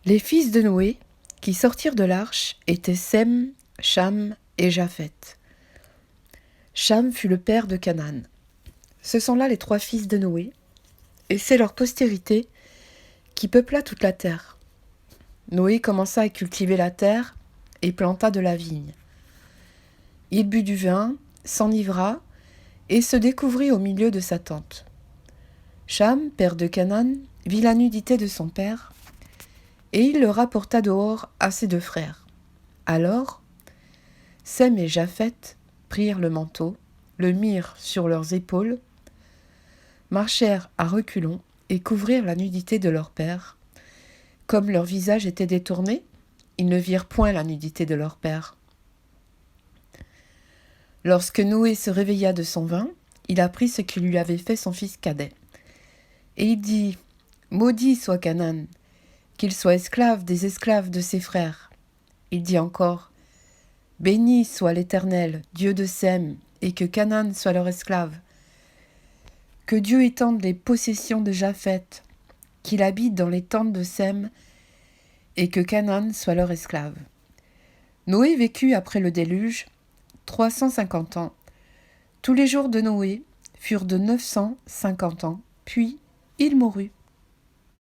Les fils de Noé qui sortirent de l'arche étaient Sem, Cham et Japheth. Cham fut le père de Canaan. Ce sont là les 3 fils de Noé, et c'est leur postérité qui peupla toute la terre. Noé commença à cultiver la terre et planta de la vigne. Il but du vin, s'enivra et se découvrit au milieu de sa tente. Cham, père de Canaan, vit la nudité de son père, et il le rapporta dehors à ses 2 frères. Alors, Sem et Japheth prirent le manteau, le mirent sur leurs épaules, marchèrent à reculons et couvrirent la nudité de leur père. Comme leur visage était détourné, ils ne virent point la nudité de leur père. Lorsque Noé se réveilla de son vin, il apprit ce que lui avait fait son fils cadet. Et il dit : « Maudit soit Canaan, qu'il soit esclave des esclaves de ses frères. » Il dit encore : « Béni soit l'Éternel, Dieu de Sem, et que Canaan soit leur esclave. Que Dieu étende les possessions de Japheth, qu'il habite dans les tentes de Sem, et que Canaan soit leur esclave. » Noé vécut après le déluge 350 ans. Tous les jours de Noé furent de 950 ans, puis il mourut.